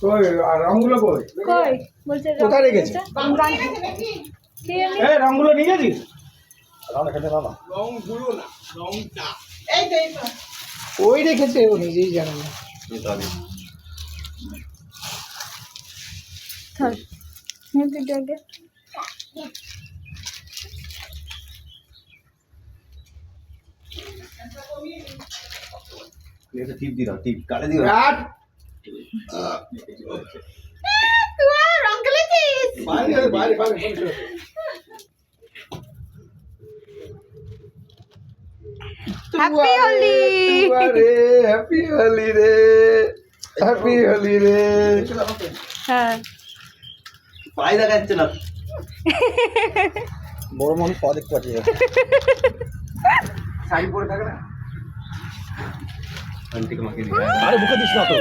কই আর রংগুলো কই? কই বলছে কোথায় রেখেছে? এই রংগুলো নিয়ে গেছিস? রং এখানে না, রংগুলো না, রংটা এই তো এই তো ওই রেখেছে, ও নিজেই জানে না। ধর হেঁটে এটা টিপ দি দাও, টিপ কাটে দিও। কাট তুই রং খেলেছিস বাইরে বাইরে বাইরে বাইরে। হ্যাপি হোলি আরে হ্যাপি হোলি রে, হ্যাপি হোলি রে। হ্যাঁ পাই দেখা যাচ্ছে না। বড় মানুষ পা দেখতে পাচ্ছি। শাড়ি পরে থাকে না, আন্টিকে মাকে দিই। আরে বুকে দিস না তো।